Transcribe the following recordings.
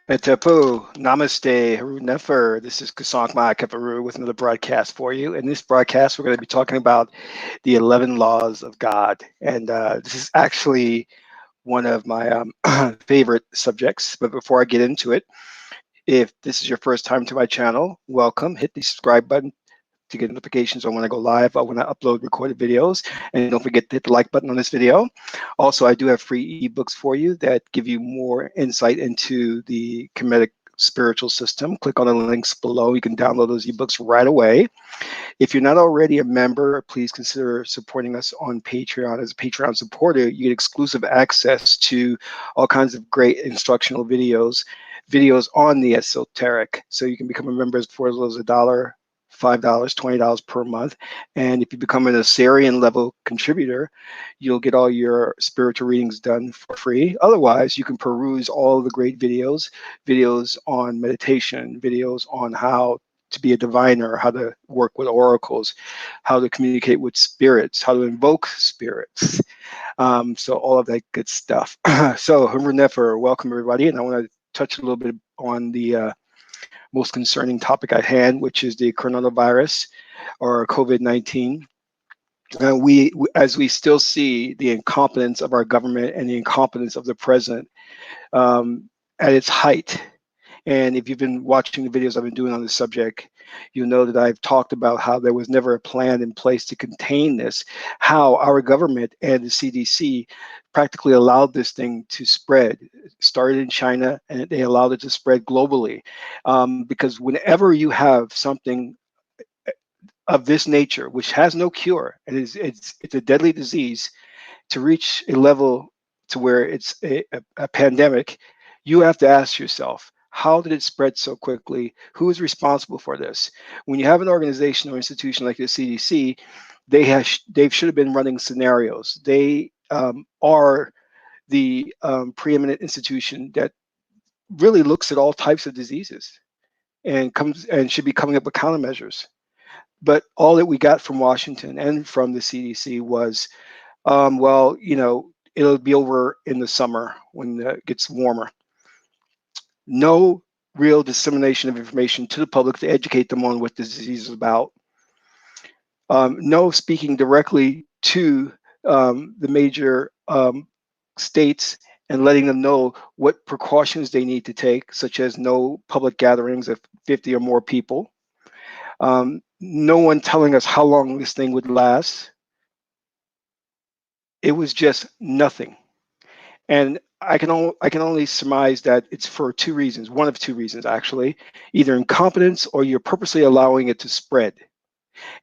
Etapu, Namaste, Haru Nefer. This is Kusank Keparu with another broadcast for you. In this broadcast, we're going to be talking about the 11 laws of God. And this is actually one of my favorite subjects. But before I get into it, if this is your first time to my channel, welcome. Hit the subscribe button to get notifications on when I go live, or when I upload recorded videos. And don't forget to hit the like button on this video. Also, I do have free ebooks for you that give you more insight into the Kemetic spiritual system. Click on the links below. You can download those ebooks right away. If you're not already a member, please consider supporting us on Patreon. As a Patreon supporter, you get exclusive access to all kinds of great instructional videos on the esoteric. So you can become a member for as little as $1, $5, $20 per month. And if you become an Assyrian level contributor, you'll get all your spiritual readings done for free. Otherwise, you can peruse all the great videos on meditation, videos on how to be a diviner, how to work with oracles, how to communicate with spirits, how to invoke spirits. So all of that good stuff. So Haru Nefer, welcome everybody. And I want to touch a little bit on the most concerning topic at hand, which is the coronavirus or COVID-19. As we still see the incompetence of our government and the incompetence of the president at its height. And if you've been watching the videos I've been doing on this subject, you know that I've talked about how there was never a plan in place to contain this, how our government and the CDC practically allowed this thing to spread. It started in China and they allowed it to spread globally. Because whenever you have something of this nature, which has no cure, and it's a deadly disease, to reach a level to where it's a pandemic, you have to ask yourself, how did it spread so quickly? Who is responsible for this? When you have an organization or institution like the CDC, they should have been running scenarios. They are the preeminent institution that really looks at all types of diseases and should be coming up with countermeasures. But all that we got from Washington and from the CDC was, well, it'll be over in the summer when it gets warmer. No real dissemination of information to the public to educate them on what the disease is about. No speaking directly to the major states and letting them know what precautions they need to take, such as no public gatherings of 50 or more people. No one telling us how long this thing would last. It was just nothing. And I can only surmise that it's for two reasons, one of two reasons actually, either incompetence or you're purposely allowing it to spread.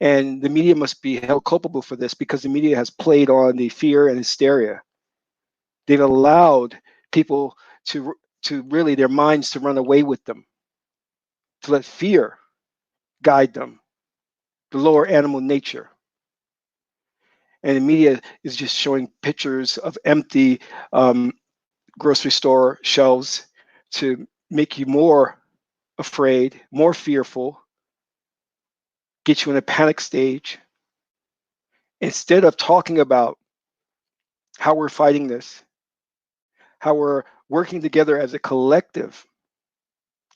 And the media must be held culpable for this because the media has played on the fear and hysteria. They've allowed people to really their minds to run away with them, to let fear guide them, the lower animal nature. And the media is just showing pictures of empty grocery store shelves to make you more afraid, more fearful, get you in a panic stage, instead of talking about how we're fighting this, how we're working together as a collective,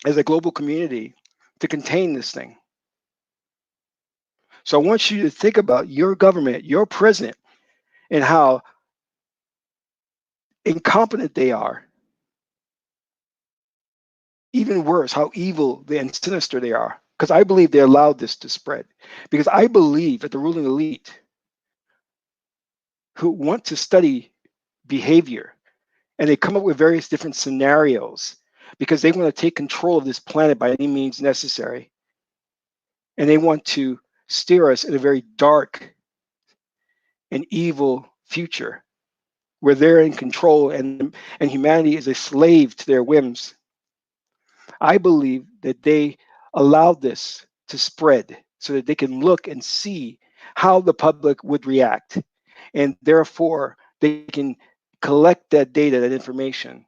as a global community to contain this thing. So I want you to think about your government, your president, and how incompetent they are. Even worse, how evil and sinister they are. Because I believe they allowed this to spread. Because I believe that the ruling elite who want to study behavior and they come up with various different scenarios because they want to take control of this planet by any means necessary. And they want to steer us in a very dark and evil future where they're in control and humanity is a slave to their whims. I believe that they allowed this to spread so that they can look and see how the public would react. And therefore, they can collect that data, that information,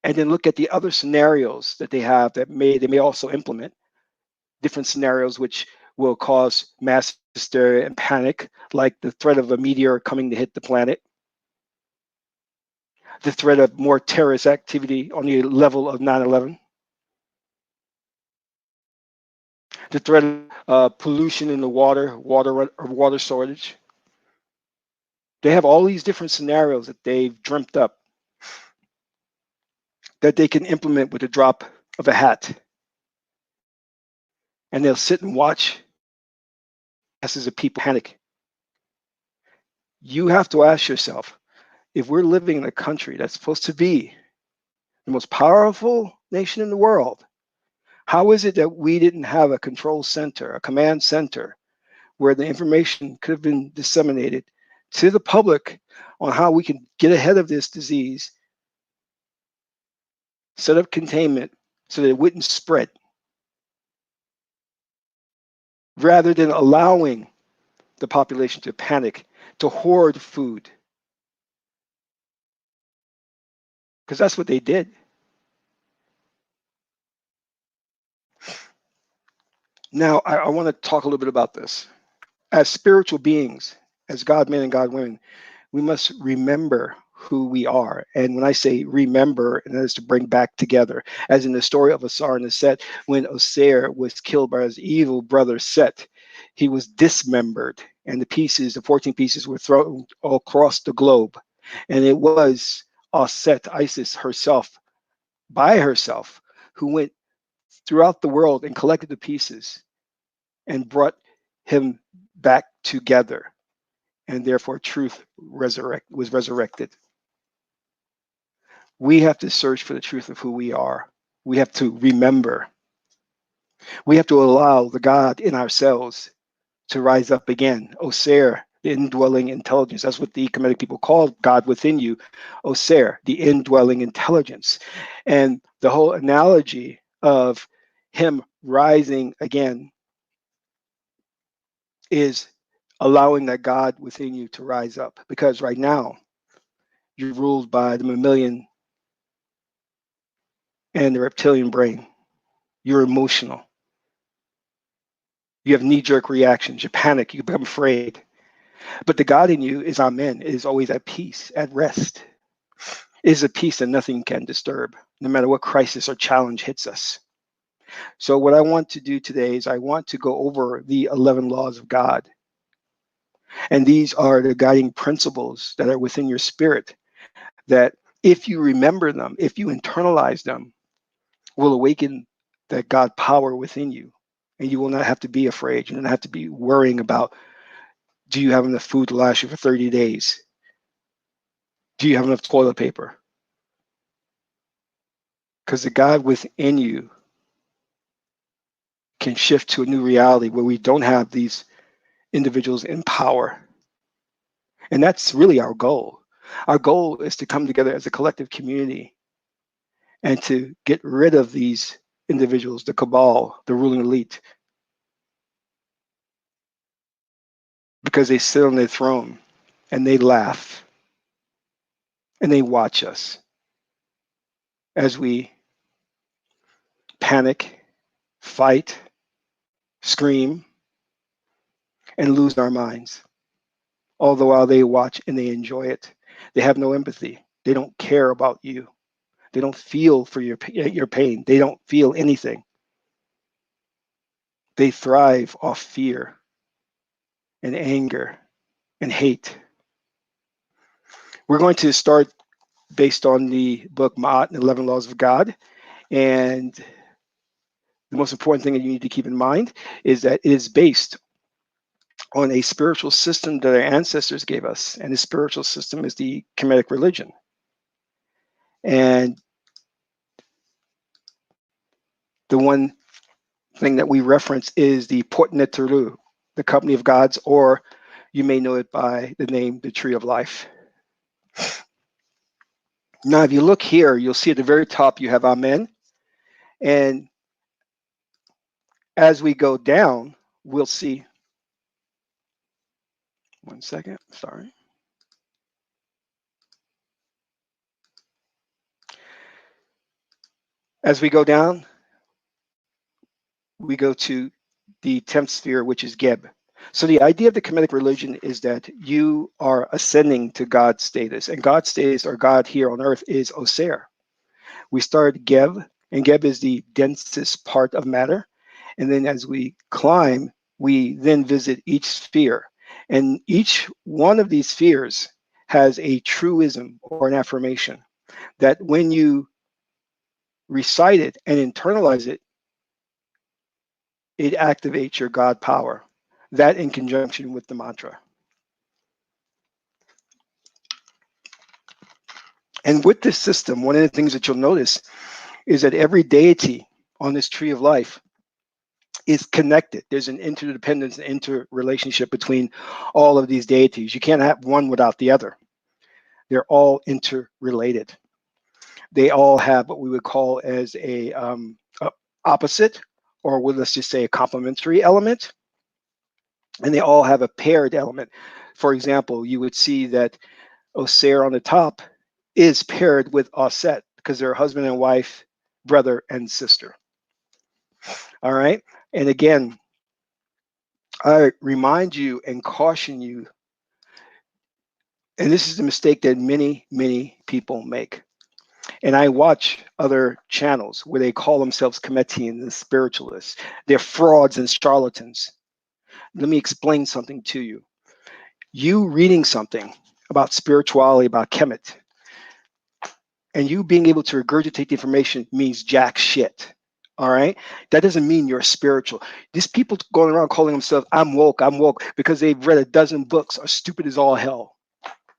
and then look at the other scenarios that they have that they may also implement different scenarios which will cause mass hysteria and panic, like the threat of a meteor coming to hit the planet. the threat of more terrorist activity on the level of 9/11, the threat of pollution in the water shortage. They have all these different scenarios that they've dreamt up that they can implement with a drop of a hat. And they'll sit and watch masses of people panic. You have to ask yourself, if we're living in a country that's supposed to be the most powerful nation in the world, how is it that we didn't have a control center, a command center, where the information could have been disseminated to the public on how we can get ahead of this disease, set up containment so that it wouldn't spread, rather than allowing the population to panic, to hoard food? Because that's what they did. Now, I want to talk a little bit about this. As spiritual beings, as God men and God women, we must remember who we are. And when I say remember, and that is to bring back together, as in the story of Asar and Set, when Osir was killed by his evil brother Set, he was dismembered, and the pieces, the 14 pieces, were thrown all across the globe. And it was Set, Isis herself, by herself, who went throughout the world and collected the pieces and brought him back together, and therefore truth was resurrected. We have to search for the truth of who we are. We have to remember. We have to allow the God in ourselves to rise up again. Oser, the indwelling intelligence. That's what the Kemetic people call God within you. Oser, the indwelling intelligence. And the whole analogy of him rising again is allowing that God within you to rise up. Because right now, you're ruled by the mammalian and the reptilian brain. You're emotional. You have knee-jerk reactions. You panic. You become afraid. But the God in you is amen, is always at peace, at rest. It is a peace that nothing can disturb, no matter what crisis or challenge hits us. So what I want to do today is I want to go over the 11 laws of God. And these are the guiding principles that are within your spirit that if you remember them, if you internalize them, will awaken that God power within you. And you will not have to be afraid. You don't have to be worrying about, do you have enough food to last you for 30 days? Do you have enough toilet paper? Because the God within you can shift to a new reality where we don't have these individuals in power. And that's really our goal. Our goal is to come together as a collective community and to get rid of these individuals, the cabal, the ruling elite, because they sit on their throne and they laugh and they watch us as we panic, fight, scream, and lose our minds. All the while they watch and they enjoy it. They have no empathy. They don't care about you. They don't feel for your pain. They don't feel anything. They thrive off fear and anger and hate. We're going to start based on the book Ma'at and 11 Laws of God. And the most important thing that you need to keep in mind is that it is based on a spiritual system that our ancestors gave us. And the spiritual system is the Kemetic religion. And the one thing that we reference is the Portnet Turu, the company of gods, or you may know it by the name, the Tree of Life. Now, if you look here, you'll see at the very top you have Amen. And as we go down, we'll see. One second, sorry. As we go down, we go to the 10th sphere, which is Geb. So the idea of the Kemetic religion is that you are ascending to God's status, and God's status or God here on earth is Osir. We start Geb, and Geb is the densest part of matter. And then as we climb, we then visit each sphere. And each one of these spheres has a truism or an affirmation that when you recite it and internalize it, it activates your God power. That in conjunction with the mantra. And with this system, one of the things that you'll notice is that every deity on this tree of life is connected. There's an interdependence and interrelationship between all of these deities. You can't have one without the other. They're all interrelated. They all have what we would call as a opposite, or let's just say a complementary element, and they all have a paired element. For example, you would see that Osir on the top is paired with Osset because they're husband and wife, brother and sister. All right. And again, I remind you and caution you, and this is the mistake that many, many people make. And I watch other channels where they call themselves Kemetians and spiritualists. They're frauds and charlatans. Let me explain something to you. You reading something about spirituality, about Kemet, and you being able to regurgitate the information means jack shit. All right. That doesn't mean you're spiritual. These people going around calling themselves, I'm woke, because they've read a dozen books are stupid as all hell.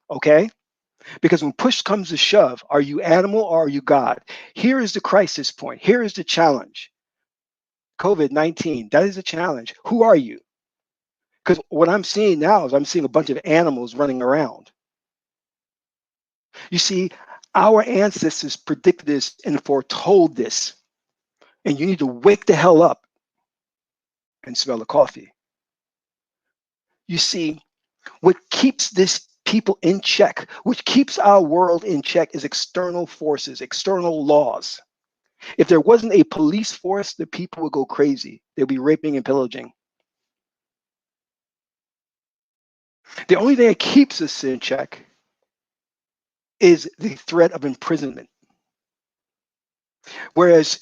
Okay. Because when push comes to shove, are you animal or are you God? Here is the crisis point. Here is the challenge. COVID-19, that is a challenge. Who are you? Because what I'm seeing now is I'm seeing a bunch of animals running around. You see, our ancestors predicted this and foretold this. And you need to wake the hell up and smell the coffee. You see, what keeps this people in check, which keeps our world in check, is external forces, external laws. If there wasn't a police force, the people would go crazy. They'd be raping and pillaging. The only thing that keeps us in check is the threat of imprisonment. Whereas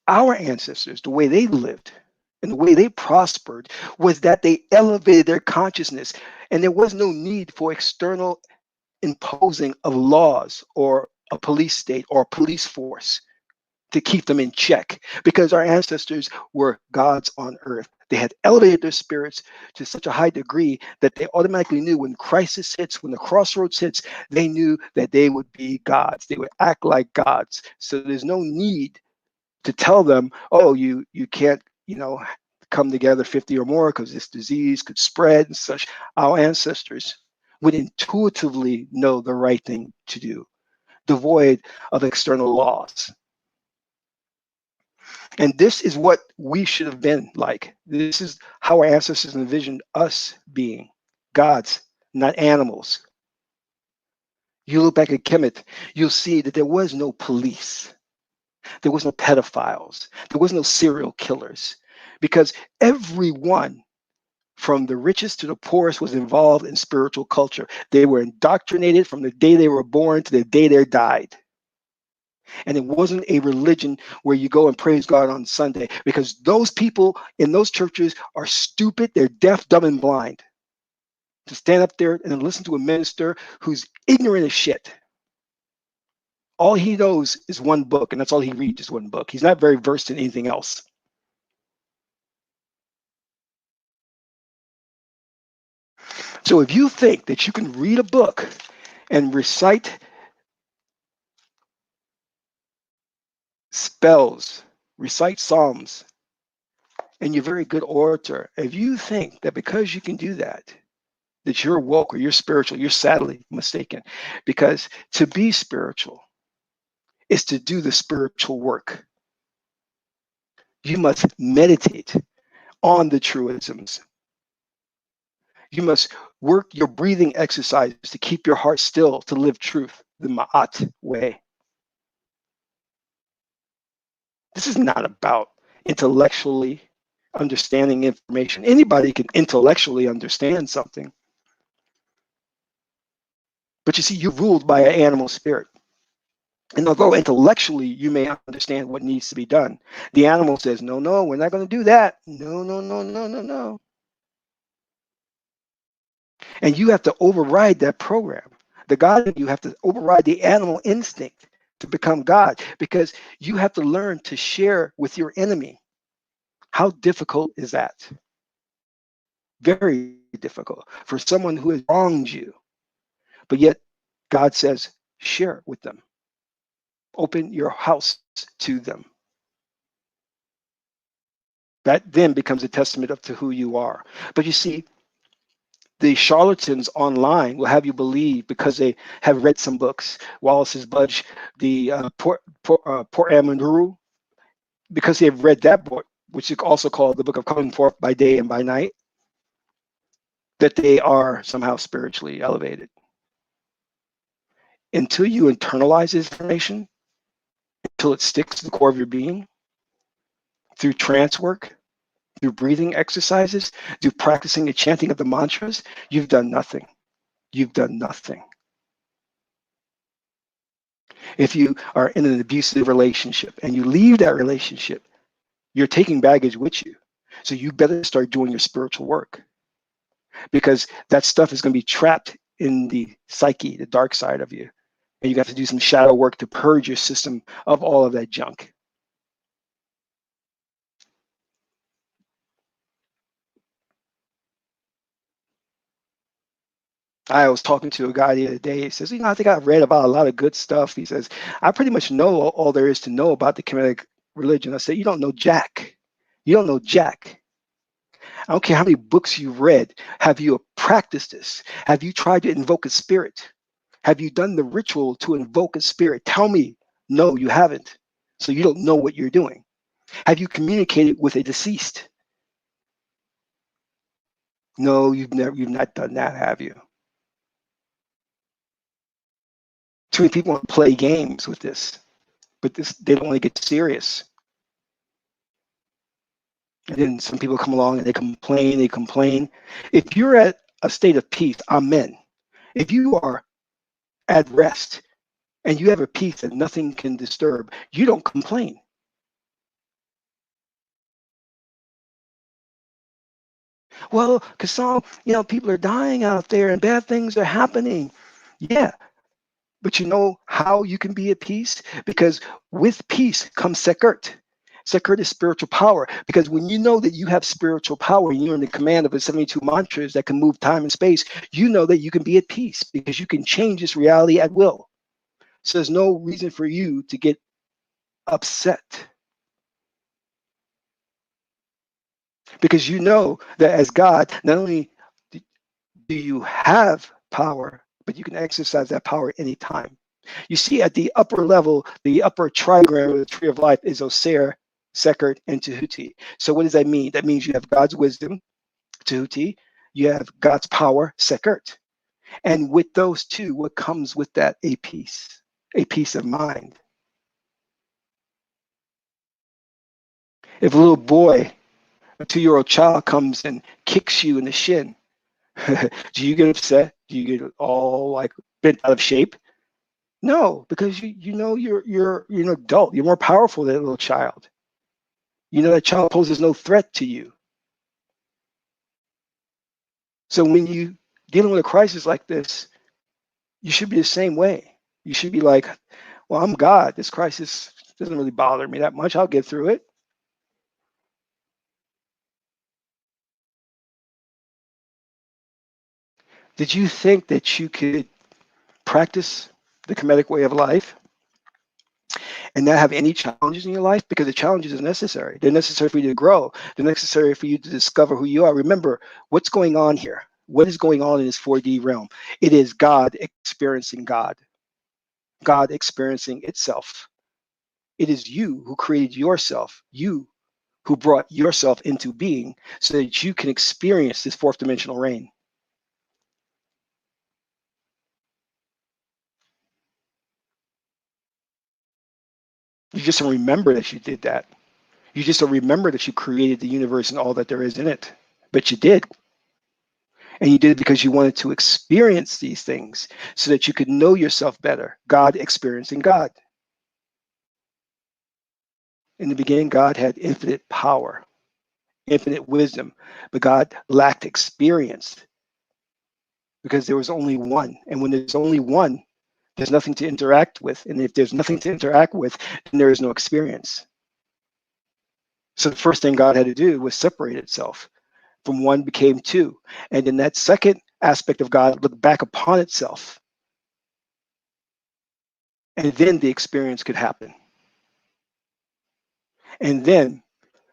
our ancestors, the way they lived and the way they prospered was that they elevated their consciousness, and there was no need for external imposing of laws or a police state or a police force to keep them in check, because our ancestors were gods on earth. They had elevated their spirits to such a high degree that they automatically knew when crisis hits, when the crossroads hits, they knew that they would be gods. They would act like gods. So there's no need to tell them, oh, you can't, come together 50 or more because this disease could spread and such. Our ancestors would intuitively know the right thing to do, devoid of external laws. And this is what we should have been like. This is how our ancestors envisioned us being gods, not animals. You look back at Kemet, you'll see that there was no police. There was no pedophiles. There was no serial killers, because everyone from the richest to the poorest was involved in spiritual culture. They were indoctrinated from the day they were born to the day they died. And it wasn't a religion where you go and praise God on Sunday, because those people in those churches are stupid. They're deaf, dumb, and blind. To stand up there and listen to a minister who's ignorant as shit. All he knows is one book, and that's all he reads is one book. He's not very versed in anything else. So if you think that you can read a book and recite spells, recite psalms, and you're a very good orator, if you think that because you can do that, that you're woke or you're spiritual, you're sadly mistaken. Because to be spiritual is to do the spiritual work. You must meditate on the truisms. You must work your breathing exercises to keep your heart still, to live truth the Ma'at way. This is not about intellectually understanding information. Anybody can intellectually understand something. But you see, you're ruled by an animal spirit. And although intellectually you may understand what needs to be done, the animal says, no, no, we're not going to do that. No, no, no, no, no, no. And you have to override that program. The God in you have to override the animal instinct to become God, because you have to learn to share with your enemy. How difficult is that? Very difficult for someone who has wronged you. But yet God says, share with them. Open your house to them. That then becomes a testament of to who you are. But you see, the charlatans online will have you believe, because they have read some books, Wallace's Budge, the Port Amaduru, because they have read that book, which is also called the Book of Coming Forth by Day and by Night, that they are somehow spiritually elevated. Until you internalize this information, until it sticks to the core of your being, through trance work, through breathing exercises, through practicing the chanting of the mantras, you've done nothing. You've done nothing. If you are in an abusive relationship and you leave that relationship, you're taking baggage with you. So you better start doing your spiritual work, because that stuff is going to be trapped in the psyche, the dark side of you. And you have to do some shadow work to purge your system of all of that junk. I was talking to a guy the other day. He says, I think I've read about a lot of good stuff. He says, I pretty much know all there is to know about the Kemetic religion. I said, you don't know Jack. You don't know Jack. I don't care how many books you've read. Have you practiced this? Have you tried to invoke a spirit? Have you done the ritual to invoke a spirit? Tell me, no, you haven't. So you don't know what you're doing. Have you communicated with a deceased? No, you've not done that, have you? Too many people want to play games with this, but they don't want to get serious. And then some people come along and they complain. If you're at a state of peace, amen. If you are at rest and you have a peace that nothing can disturb, you don't complain. Well, Kasam, people are dying out there and bad things are happening. Yeah, but you know how you can be at peace? Because with peace comes sekert. Sekert is spiritual power. Because when you know that you have spiritual power and you're in the command of the 72 mantras that can move time and space, you know that you can be at peace because you can change this reality at will. So there's no reason for you to get upset, because you know that as God, not only do you have power, but you can exercise that power anytime. You see, at the upper level, the upper trigram of the tree of life is Osir, Sekert, and Tahuti. So what does that mean? That means you have God's wisdom, Tahuti, you have God's power, Sekert. And with those two, what comes with that? A peace of mind. If a little boy, a 2-year-old child comes and kicks you in the shin, do you get upset? Do you get all like bent out of shape? No, because you know you're an adult. You're more powerful than a little child. You know that child poses no threat to you. So when you dealing with a crisis like this, you should be the same way. You should be like, well, I'm God. This crisis doesn't really bother me that much. I'll get through it. Did you think that you could practice the Kemetic way of life and not have any challenges in your life? Because the challenges are necessary. They're necessary for you to grow. They're necessary for you to discover who you are. Remember, what's going on here? What is going on in this 4D realm? It is God experiencing God, God experiencing itself. It is you who created yourself, you who brought yourself into being so that you can experience this fourth dimensional reign. You just don't remember that you did that. You just don't remember that you created the universe and all that there is in it. But you did. And you did it because you wanted to experience these things so that you could know yourself better. God experiencing God. In the beginning, God had infinite power, infinite wisdom, but God lacked experience because there was only one. And when there's only one, there's nothing to interact with. And if there's nothing to interact with, then there is no experience. So the first thing God had to do was separate itself. From one became two. And then that second aspect of God looked back upon itself. And then the experience could happen. And then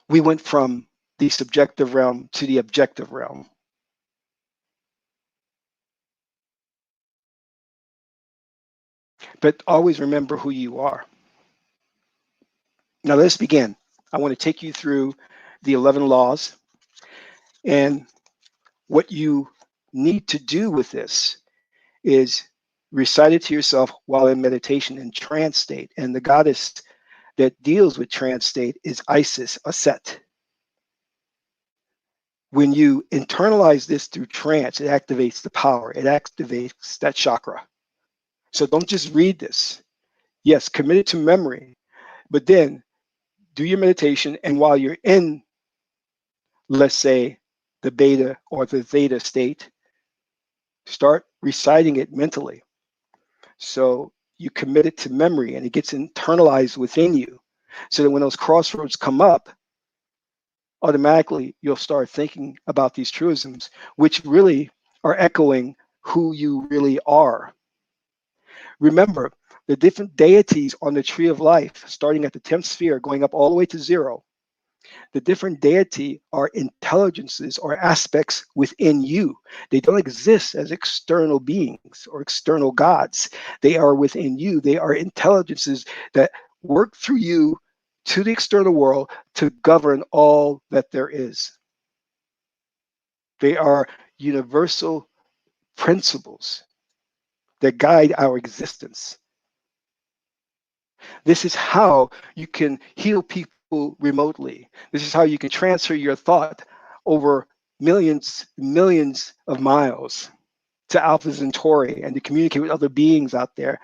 we went from the subjective realm to the objective realm. But always remember who you are. Now let's begin. I want to take you through the 11 laws, and what you need to do with this is recite it to yourself while in meditation in trance state. And the goddess that deals with trance state is Isis, Aset. When you internalize this through trance, it activates the power, it activates that chakra. So don't just read this. Yes, commit it to memory, but then do your meditation. And while you're in, let's say, the beta or the theta state, start reciting it mentally. So you commit it to memory and it gets internalized within you. So that when those crossroads come up, automatically you'll start thinking about these truisms, which really are echoing who you really are. Remember, the different deities on the tree of life, starting at the 10th sphere, going up all the way to zero, the different deity are intelligences or aspects within you. They don't exist as external beings or external gods. They are within you. They are intelligences that work through you to the external world to govern all that there is. They are universal principles that guide our existence. This is how you can heal people remotely. This is how you can transfer your thought over millions of miles to Alpha Centauri and to communicate with other beings out there,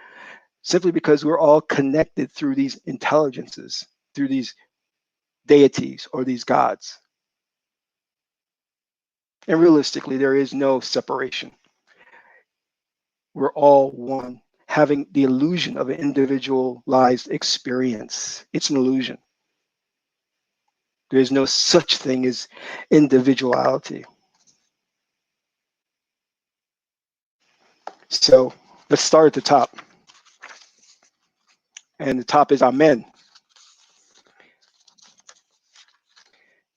simply because we're all connected through these intelligences, through these deities or these gods. And realistically, there is no separation. We're all one, having the illusion of an individualized experience. It's an illusion. There is no such thing as individuality. So let's start at the top. And the top is Amen.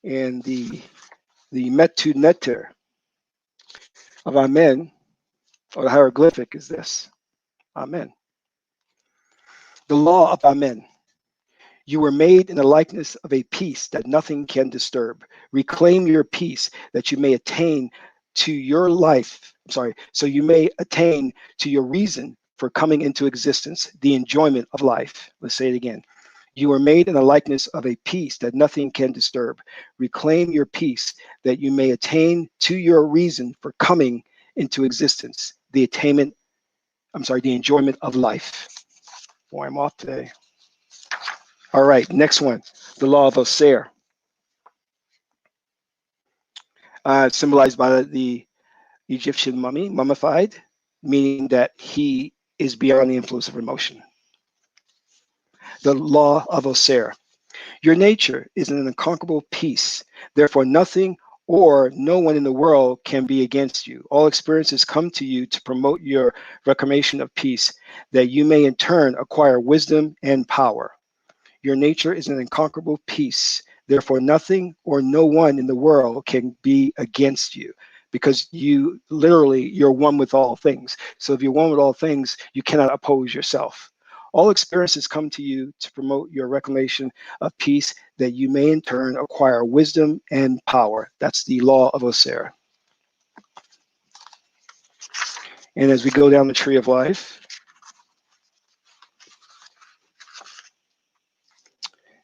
And the Metu Neter of Amen, or the hieroglyphic, is this. Amen. The law of Amen. You were made in the likeness of a peace that nothing can disturb. Reclaim your peace that you may attain to your life. Sorry, so you may attain to your reason for coming into existence, the enjoyment of life. Let's say it again. You were made in the likeness of a peace that nothing can disturb. Reclaim your peace that you may attain to your reason for coming into existence, the the enjoyment of life. Boy, I'm off today. All right, next one, the law of Osir, symbolized by the Egyptian mummy, mummified, meaning that he is beyond the influence of emotion. The law of Osir. Your nature is an unconquerable peace. Therefore, nothing or no one in the world can be against you. All experiences come to you to promote your reclamation of peace, that you may in turn acquire wisdom and power. Your nature is an unconquerable peace. Therefore, nothing or no one in the world can be against you, because you're one with all things. So if you're one with all things, you cannot oppose yourself. All experiences come to you to promote your reclamation of peace, that you may in turn acquire wisdom and power. That's the law of Osir. And as we go down the tree of life,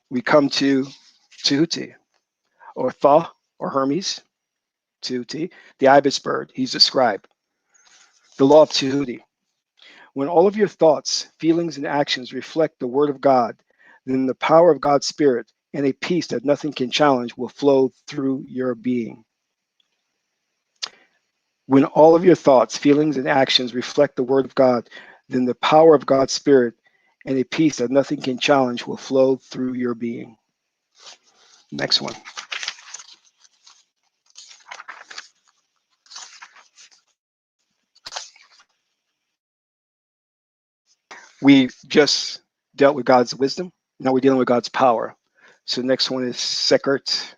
we come to Tahuti, or Tha, or Hermes, Tahuti, the ibis bird. He's a scribe. The law of Tahuti. When all of your thoughts, feelings, and actions reflect the word of God, then the power of God's Spirit and a peace that nothing can challenge will flow through your being. When all of your thoughts, feelings, and actions reflect the word of God, then the power of God's Spirit and a peace that nothing can challenge will flow through your being. Next one. We just dealt with God's wisdom. Now we're dealing with God's power. So the next one is Sekert.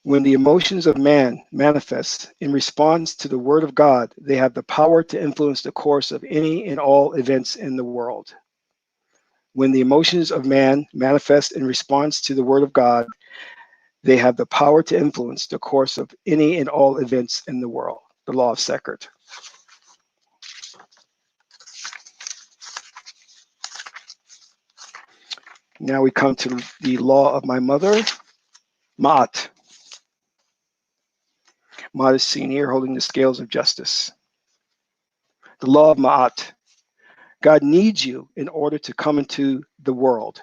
When the emotions of man manifest in response to the word of God, they have the power to influence the course of any and all events in the world. When the emotions of man manifest in response to the word of God, they have the power to influence the course of any and all events in the world. The law of Sekert. Now we come to the law of my mother, Ma'at. Ma'at is seen here holding the scales of justice. The law of Ma'at. God needs you in order to come into the world.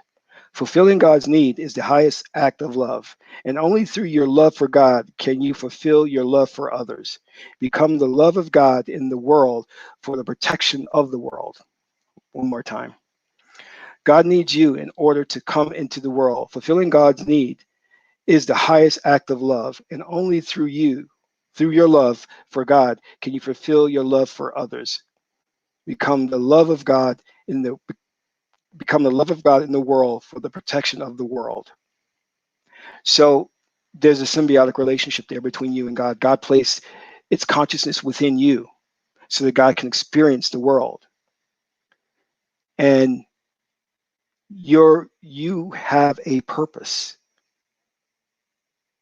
Fulfilling God's need is the highest act of love, and only through your love for God can you fulfill your love for others. Become the love of God in the world for the protection of the world. One more time. God needs you in order to come into the world. Fulfilling God's need is the highest act of love, and only through your love for God, can you fulfill your love for others. Become the love of God in the world for the protection of the world. So there's a symbiotic relationship there between you and God. God placed its consciousness within you so that God can experience the world. And you have a purpose,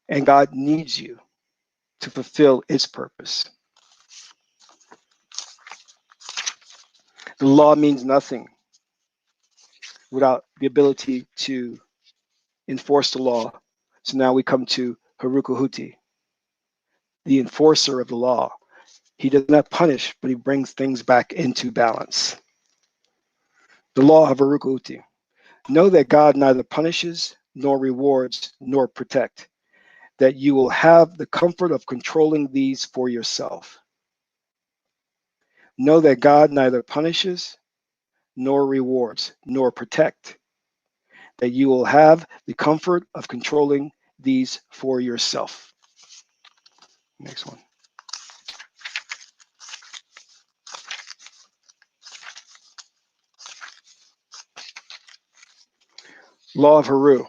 and God needs you to fulfill its purpose. The law means nothing without the ability to enforce the law. So now we come to Harukahuti, the enforcer of the law. He does not punish, but he brings things back into balance. The law of Harukahuti. Know that God neither punishes, nor rewards, nor protect, that you will have the comfort of controlling these for yourself. Know that God neither punishes, nor rewards, nor protect, that you will have the comfort of controlling these for yourself. Next one. Law of Haru.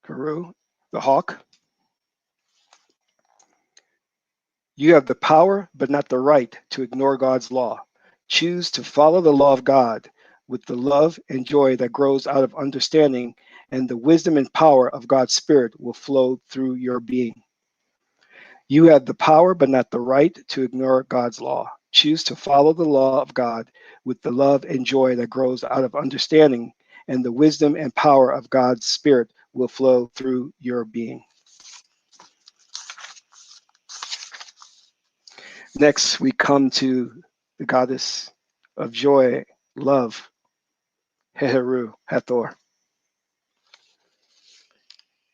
Haru, the hawk. You have the power, but not the right, to ignore God's law. Choose to follow the law of God with the love and joy that grows out of understanding, and the wisdom and power of God's Spirit will flow through your being. You have the power, but not the right, to ignore God's law. Choose to follow the law of God with the love and joy that grows out of understanding, and the wisdom and power of God's Spirit will flow through your being. Next, we come to the goddess of joy, love, Heheru, Hathor.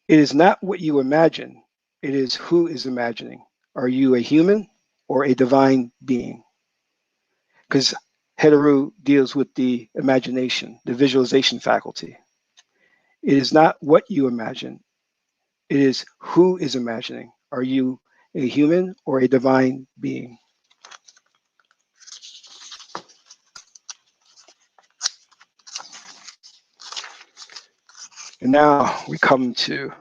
It is not what you imagine, it is who is imagining. Are you a human or a divine being? Because Heteru deals with the imagination, the visualization faculty. It is not what you imagine, it is who is imagining. Are you a human or a divine being? And now we come to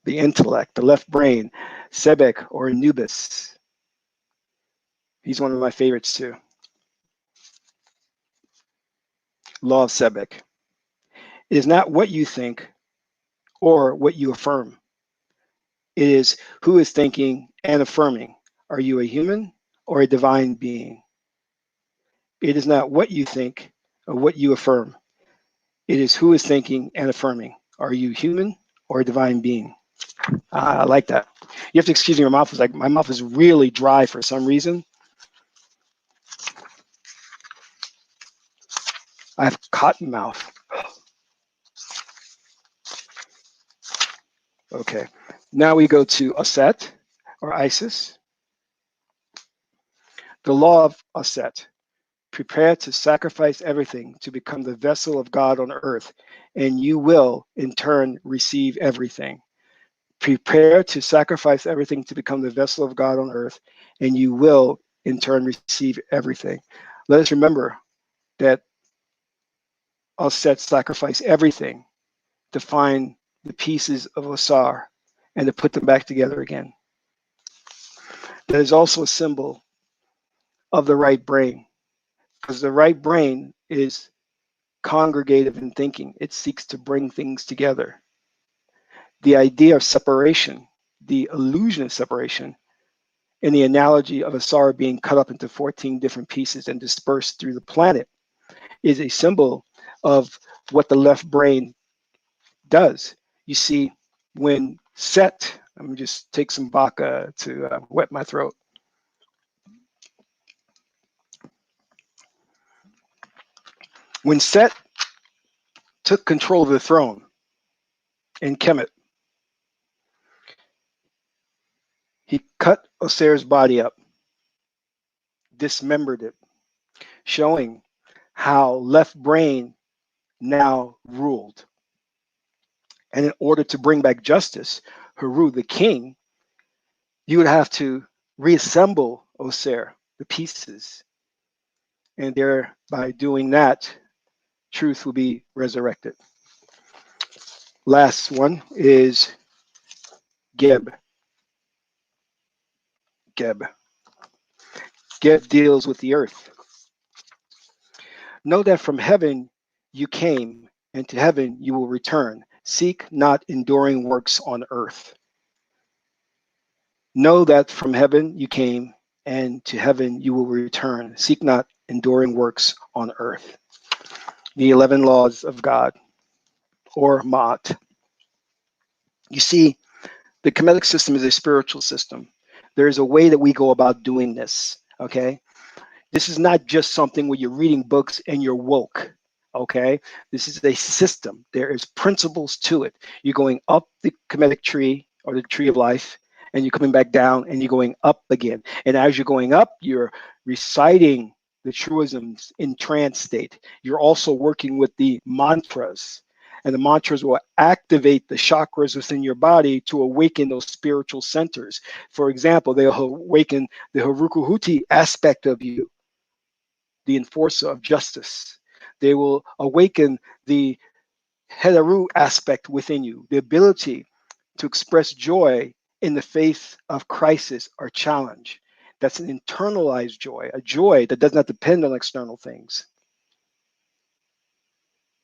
the intellect, the left brain, Sebek or Anubis. He's one of my favorites too. Law of Sebek. It is not what you think or what you affirm. It is who is thinking and affirming. Are you a human or a divine being? It is not what you think of what you affirm. It is who is thinking and affirming. Are you human or a divine being? I like that. You have to excuse me. My mouth is really dry for some reason. I have cotton mouth. Okay. Now we go to Aset or Isis. The law of Aset. Prepare to sacrifice everything to become the vessel of God on earth, and you will, in turn, receive everything. Prepare to sacrifice everything to become the vessel of God on earth, and you will, in turn, receive everything. Let us remember that Aset sacrificed everything to find the pieces of Osar and to put them back together again. That is also a symbol of the right brain, because the right brain is congregative in thinking. It seeks to bring things together. The idea of separation, the illusion of separation, and the analogy of a star being cut up into 14 different pieces and dispersed through the planet is a symbol of what the left brain does. You see, when Set, let me just take some vodka to wet my throat. When Set took control of the throne in Kemet, he cut Osir's body up, dismembered it, showing how left brain now ruled. And in order to bring back justice, Haru, the king, you would have to reassemble Osir, the pieces. And there, by doing that, truth will be resurrected. Last one is Geb. Geb. Geb deals with the earth. Know that from heaven you came, and to heaven you will return. Seek not enduring works on earth. Know that from heaven you came, and to heaven you will return. Seek not enduring works on earth. The 11 laws of God, or Ma'at. You see, the Kemetic system is a spiritual system. There is a way that we go about doing this, okay? This is not just something where you're reading books and you're woke, okay? This is a system. There is principles to it. You're going up the Kemetic tree or the tree of life, and you're coming back down and you're going up again. And as you're going up, you're reciting the truisms in trance state. You're also working with the mantras, and the mantras will activate the chakras within your body to awaken those spiritual centers. For example, they'll awaken the Harukuhuti aspect of you, the enforcer of justice. They will awaken the Hedaru aspect within you, the ability to express joy in the face of crisis or challenge. That's an internalized joy, a joy that does not depend on external things.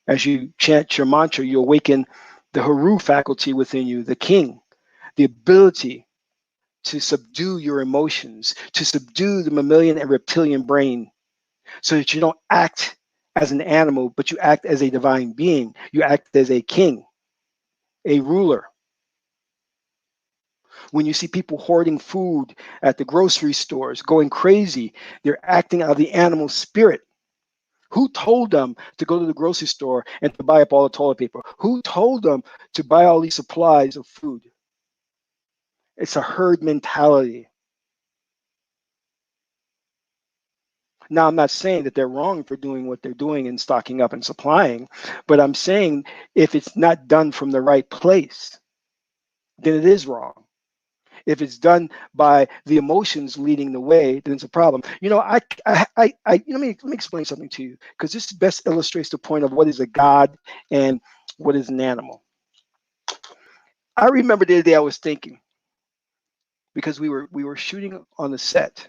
As you chant your mantra, you awaken the Haru faculty within you, the king, the ability to subdue your emotions, to subdue the mammalian and reptilian brain, so that you don't act as an animal, but you act as a divine being. You act as a king, a ruler. When you see people hoarding food at the grocery stores, going crazy, they're acting out of the animal spirit. Who told them to go to the grocery store and to buy up all the toilet paper? Who told them to buy all these supplies of food? It's a herd mentality. Now, I'm not saying that they're wrong for doing what they're doing and stocking up and supplying, but I'm saying if it's not done from the right place, then it is wrong. If it's done by the emotions leading the way, then it's a problem. Let me explain something to you, because this best illustrates the point of what is a god and what is an animal. I remember the other day I was thinking, because we were shooting on the set,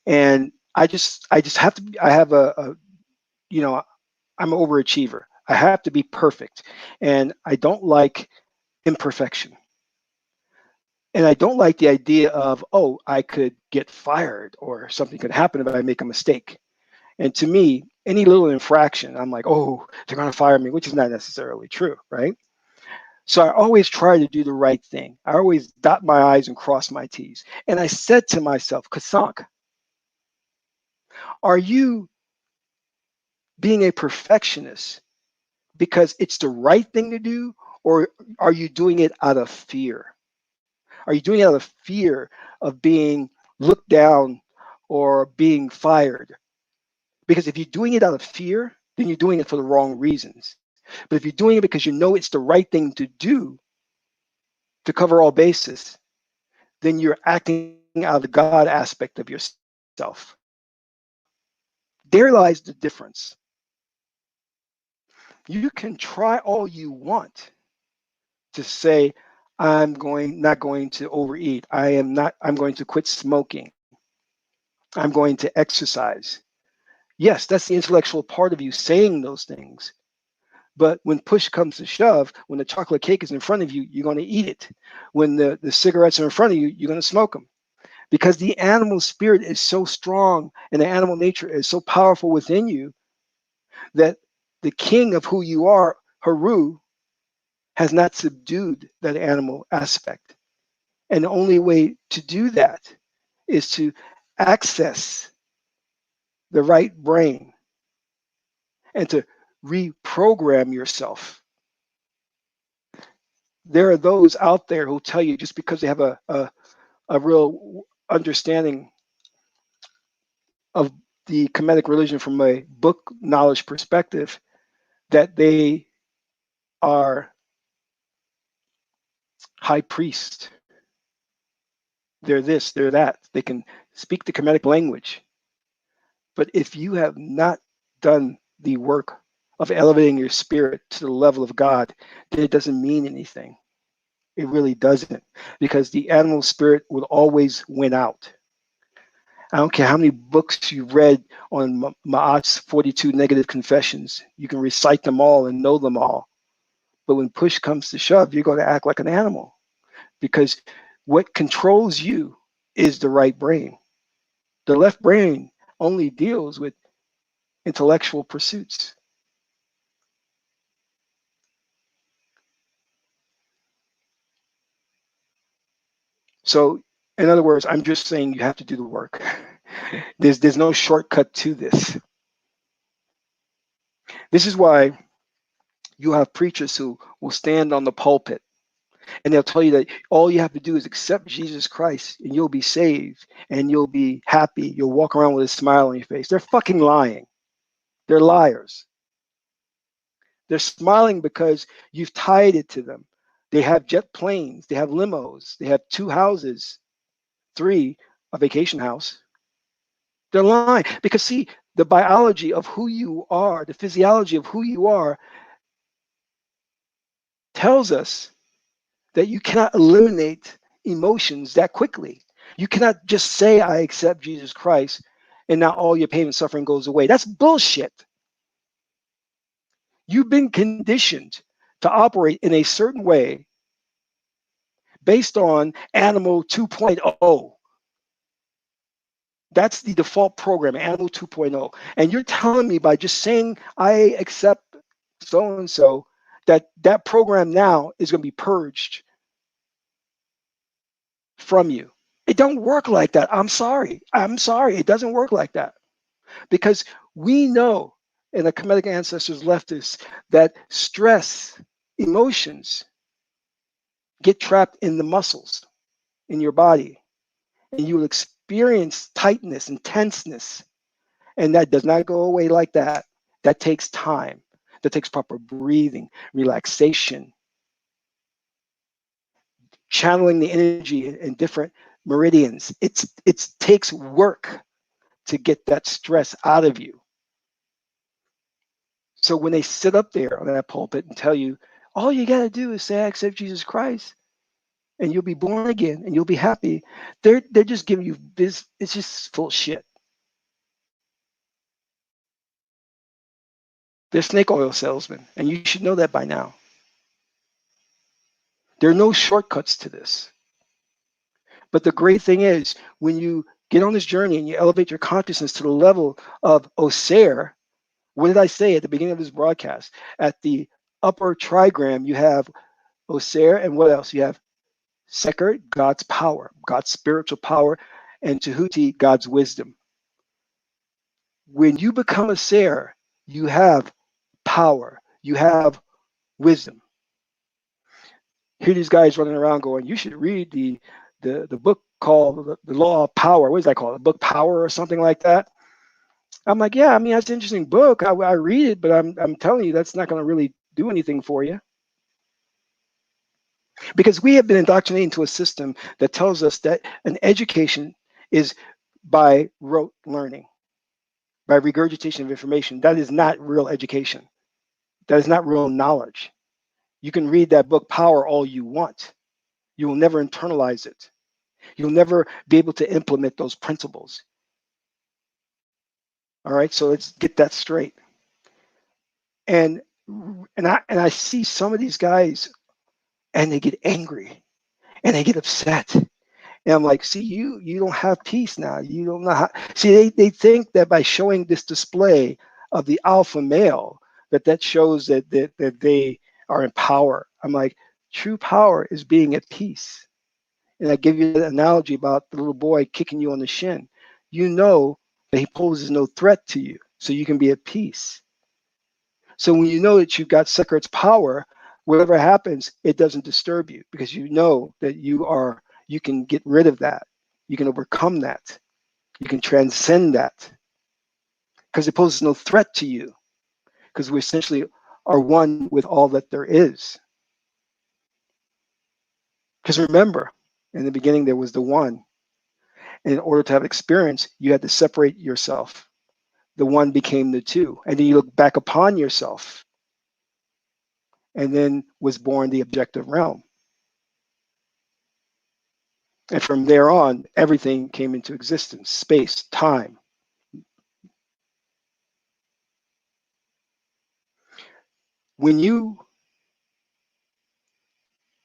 and I just have to be, I have you know I'm an overachiever. I have to be perfect, and I don't like imperfection. And I don't like the idea of, oh, I could get fired or something could happen if I make a mistake. And to me, any little infraction, I'm like, oh, they're going to fire me, which is not necessarily true, right? So I always try to do the right thing. I always dot my I's and cross my T's. And I said to myself, Kasank, are you being a perfectionist because it's the right thing to do, or are you doing it out of fear? Are you doing it out of fear of being looked down or being fired? Because if you're doing it out of fear, then you're doing it for the wrong reasons. But if you're doing it because you know it's the right thing to do to cover all bases, then you're acting out of the God aspect of yourself. There lies the difference. You can try all you want to say, not going to overeat. I'm going to quit smoking. I'm going to exercise. Yes, that's the intellectual part of you saying those things. But when push comes to shove, when the chocolate cake is in front of you, you're going to eat it. When the cigarettes are in front of you, you're going to smoke them. Because the animal spirit is so strong and the animal nature is so powerful within you that the king of who you are, Haru, has not subdued that animal aspect. And the only way to do that is to access the right brain and to reprogram yourself. There are those out there who tell you just because they have a real understanding of the Kemetic religion from a book knowledge perspective that they are high priest. They're this, they're that. They can speak the Kemetic language. But if you have not done the work of elevating your spirit to the level of God, then it doesn't mean anything. It really doesn't, because the animal spirit will always win out. I don't care how many books you've read on Ma'at's 42 negative confessions. You can recite them all and know them all. But when push comes to shove, you're going to act like an animal, because what controls you is the right brain. The left brain only deals with intellectual pursuits. So, in other words, I'm just saying you have to do the work. There's no shortcut to this. This is why you have preachers who will stand on the pulpit and they'll tell you that all you have to do is accept Jesus Christ and you'll be saved and you'll be happy. You'll walk around with a smile on your face. They're fucking lying. They're liars. They're smiling because you've tied it to them. They have jet planes, they have limos, they have 2 houses, 3, a vacation house. They're lying because, see, the biology of who you are, the physiology of who you are, tells us that you cannot eliminate emotions that quickly. You cannot just say, I accept Jesus Christ, and now all your pain and suffering goes away. That's bullshit. You've been conditioned to operate in a certain way based on Animal 2.0. That's the default program, Animal 2.0. And you're telling me by just saying, I accept so and so, that that program now is going to be purged from you. It don't work like that. I'm sorry. I'm sorry. It doesn't work like that, because we know, and the Kemetic ancestors left us, that stress, emotions get trapped in the muscles in your body, and you will experience tightness and tenseness, and that does not go away like that. That takes time. That takes proper breathing, relaxation, channeling the energy in different meridians. It takes work to get that stress out of you. So when they sit up there on that pulpit and tell you, all you got to do is say, I accept Jesus Christ, and you'll be born again and you'll be happy, they're just giving you this. It's just full of shit. They're snake oil salesmen, and you should know that by now. There are no shortcuts to this. But the great thing is, when you get on this journey and you elevate your consciousness to the level of Osir. What did I say at the beginning of this broadcast? At the upper trigram, you have Osir, and what else? You have Sekher, God's power, God's spiritual power, and Tahuti, God's wisdom. When you become a Ser, you have power, you have wisdom. Here these guys running around going, you should read the book called the Law of Power. What is that called? The book Power or something like that? I'm like, yeah, I mean, that's an interesting book. I read it, but I'm telling you, that's not going to really do anything for you. Because we have been indoctrinated into a system that tells us that an education is by rote learning, by regurgitation of information. That is not real education. That is not real knowledge. You can read that book, Power, all you want. You will never internalize it. You'll never be able to implement those principles. All right, so let's get that straight. And I see some of these guys, and they get angry, and they get upset. And I'm like, see, you don't have peace now. You don't know how. See, they think that by showing this display of the alpha male, that shows that they are in power. I'm like, true power is being at peace. And I give you the analogy about the little boy kicking you on the shin. You know that he poses no threat to you, so you can be at peace. So when you know that you've got Sekhar's power, whatever happens, it doesn't disturb you because you know that you can get rid of that. You can overcome that. You can transcend that because it poses no threat to you because we essentially are one with all that there is. Because remember, in the beginning, there was the one. And in order to have experience, you had to separate yourself. The one became the two. And then you look back upon yourself. And then was born the objective realm. And from there on, everything came into existence, space, time. When you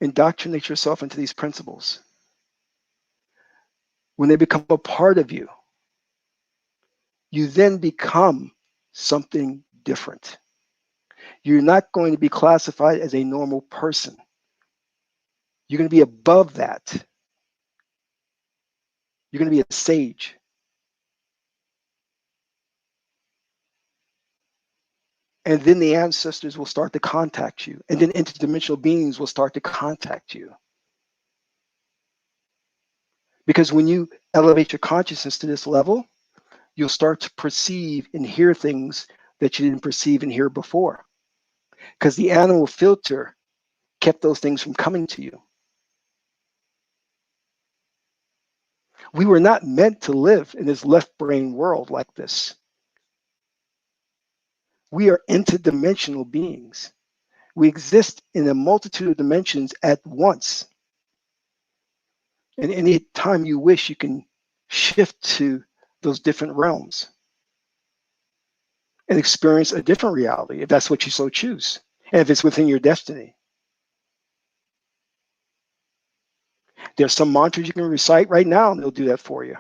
indoctrinate yourself into these principles, when they become a part of you, you then become something different. You're not going to be classified as a normal person. You're going to be above that. You're going to be a sage. And then the ancestors will start to contact you. And then interdimensional beings will start to contact you. Because when you elevate your consciousness to this level, you'll start to perceive and hear things that you didn't perceive and hear before. Because the animal filter kept those things from coming to you. We were not meant to live in this left brain world like this. We are interdimensional beings. We exist in a multitude of dimensions at once. And any time you wish, you can shift to those different realms and experience a different reality if that's what you so choose, and if it's within your destiny. There's some mantras you can recite right now, and they'll do that for you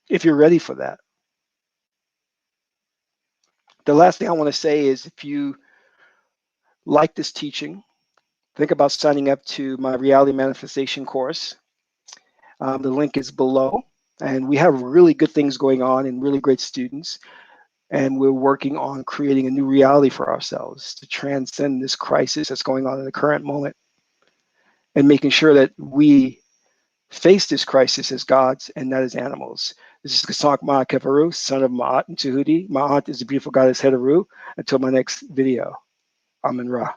if you're ready for that. The last thing I want to say is if you like this teaching, think about signing up to my reality manifestation course. The link is below, and we have really good things going on and really great students. And we're working on creating a new reality for ourselves to transcend this crisis that's going on in the current moment and making sure that we face this crisis as gods and not as animals. This is Kasank Ma Kefaru, son of Ma'at and Tahuti. Ma'at is the beautiful goddess Heteru. Until my next video, Amen Ra.